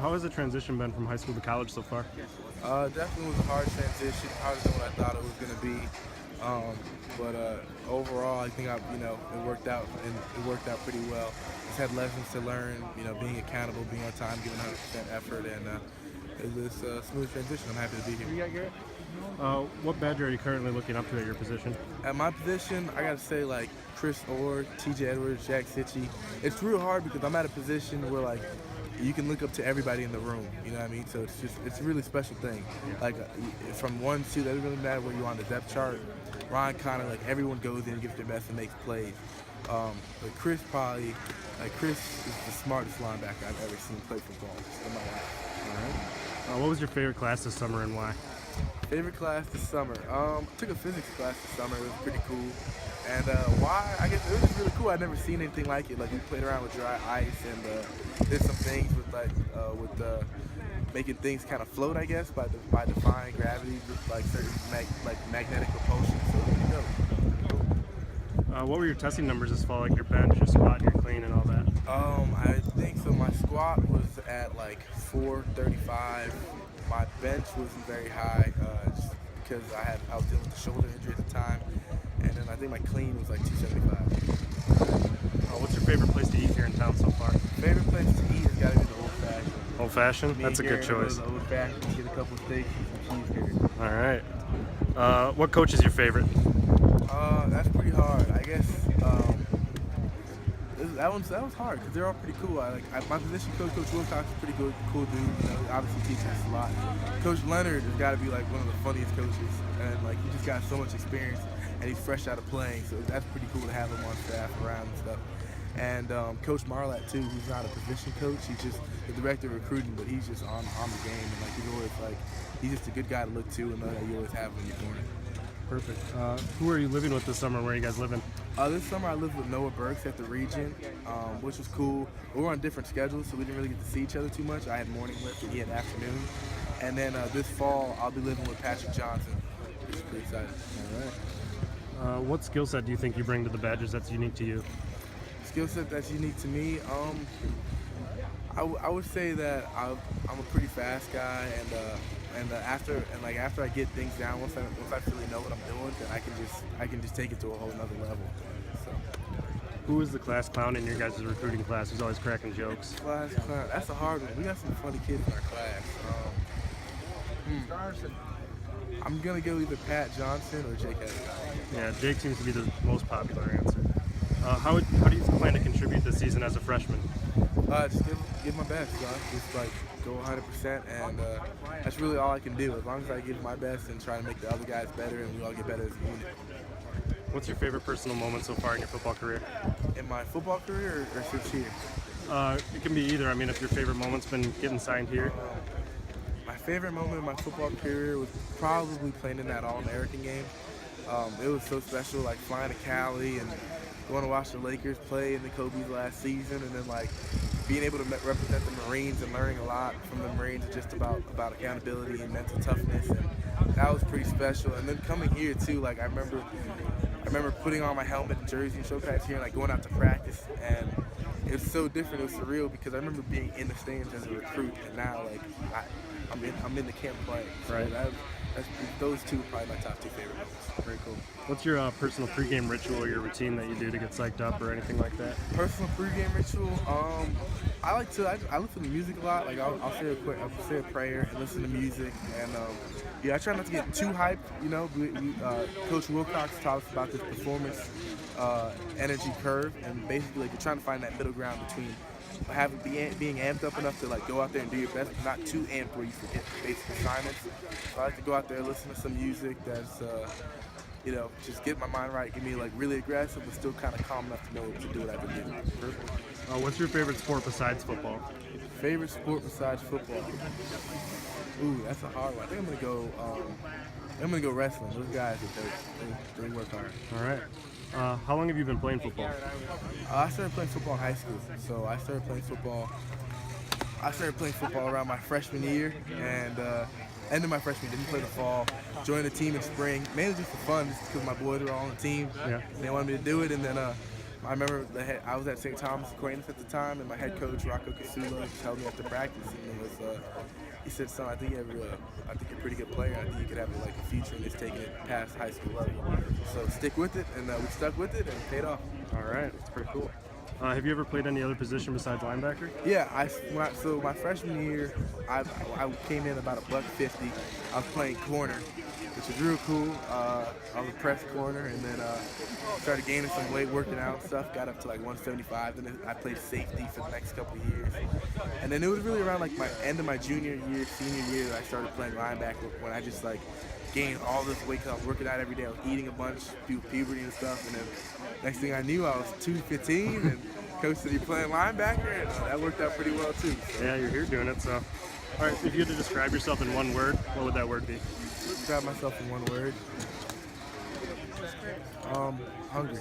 How has the transition been from high school to college so far? Definitely was a hard transition, harder than what I thought it was going to be. But overall, I think it worked out, and it worked out pretty well. Just had lessons to learn, being accountable, being on time, giving 100% effort, and it was a smooth transition. I'm happy to be here. What badge are you currently looking up to at your position? At my position, I got to say, like, Chris Orr, TJ Edwards, Jack Sitchie. It's real hard because I'm at a position where, like, you can look up to everybody in the room, you know what I mean? So it's a really special thing. Like, from 1 to 2, that doesn't really matter where you're on the depth chart. Ron Connor, like, everyone goes in and gives their best and makes plays. But Chris Chris is the smartest linebacker I've ever seen play football in my life. All right. What was your favorite class this summer and why? Favorite class this summer? I took a physics class this summer. It was pretty cool. And why? I guess it was just really cool. I'd never seen anything like it. Like, we played around with dry ice and did some things with making things kind of float, I guess, by defying gravity with like certain magnetic repulsion. So it was pretty dope. What were your testing numbers this fall, like your bench, your squat, your clean, and all that? I think so. My squat was at like 435. My bench wasn't very high just because I was dealing with the shoulder injury at the time, and then I think my clean was like 275. What's your favorite place to eat here in town so far? Favorite place to eat has got to be the Old Fashioned. Old Fashioned? That's a good choice. The Old Fashioned, get a couple of steaks and some cheeseburgers. All right. What coach is your favorite? That's pretty hard. I guess that was hard because they're all pretty cool. My position coach, Coach Wilcox, is pretty good, cool dude. Obviously teaches us a lot. Coach Leonard has got to be like one of the funniest coaches, and like he just got so much experience, and he's fresh out of playing, so that's pretty cool to have him on staff around and stuff. And Coach Marlatt too, who's not a position coach, he's just the director of recruiting, but he's just on the game, and like he's just a good guy to look to, and that you always have him in your corner. Perfect. Who are you living with this summer? Where are you guys living? This summer I lived with Noah Burks at the Region, which was cool. We were on different schedules, so we didn't really get to see each other too much. I had morning lift and he had afternoon. And then this fall I'll be living with Patrick Johnson, which is pretty exciting. All right. What skill set do you think you bring to the Badgers that's unique to you? Skill set that's unique to me? I would say that I'm a pretty fast guy, and after I get things down, once I really know what I'm doing, then I can just take it to a whole nother level. So. Who is the class clown in your guys' recruiting class who's always cracking jokes? Class clown, that's a hard one. We got some funny kids in our class. I'm gonna go either Pat Johnson or Jake Hedges. Yeah, Jake seems to be the most popular answer. How do you plan to contribute this season as a freshman? Just give my best, just like go 100%, and that's really all I can do. As long as I give my best and try to make the other guys better, and we all get better as a unit. What's your favorite personal moment so far in your football career? In my football career, or since here? It can be either. I mean, if your favorite moment's been getting signed here. My favorite moment in my football career was probably playing in that All-American game. It was so special, like flying to Cali and going to watch the Lakers play in the Kobe's last season, and then like being able to represent the Marines and learning a lot from the Marines just about accountability and mental toughness, and that was pretty special. And then coming here too, like I remember putting on my helmet and jersey and show pads here and like going out to practice, and it was so different. It was surreal because I remember being in the stands as a recruit, and now like I'm in the camp playing. So right. Those two are probably my top two favorite moments. Very cool. What's your personal pregame ritual or your routine that you do to get psyched up or anything like that? Personal pregame ritual? I listen to music a lot. Like I'll say a prayer and listen to music, and I try not to get too hyped. Coach Wilcox taught us about this performance energy curve, and basically like, you're trying to find that middle ground between being amped up enough to like go out there and do your best, but not too amped where you forget basic assignments. So I like to go out there and listen to some music that's just get my mind right, get me like really aggressive, but still kind of calm enough to know to do what I've been doing. Perfect. What's your favorite sport besides football? Favorite sport besides football? Ooh, that's a hard one. I think I'm gonna go wrestling. Those guys they work hard. All right. How long have you been playing football? I started playing football in high school. So I started playing football around my freshman year, and end of my freshman, didn't play the fall. Joined the team in spring, mainly just for fun, just because my boys were all on the team. Yeah. They wanted me to do it, and then I remember I was at St. Thomas Aquinas at the time, and my head coach Rocco Casulo just held me after practice, and he said, "Son, I think you're a pretty good player. I think you could have like a future in this, taking it past high school level. So stick with it," and we stuck with it, and it paid off. All right, that's pretty cool. Have you ever played any other position besides linebacker? Yeah, so my freshman year, I came in about $150. I was playing corner, which was real cool. I was a press corner, and then started gaining some weight, working out and stuff. Got up to like 175. Then I played safety for the next couple of years, and then it was really around like my end of my junior year, senior year that I started playing linebacker, when I just like gained all this weight because I was working out every day. I was eating a bunch through puberty and stuff, and then next thing I knew, I was 215, and coach said, "You playing linebacker?" And that worked out pretty well too. So. Yeah, you're here doing it. So, all right, if you had to describe yourself in one word, what would that word be? Describe myself in one word. Hungry.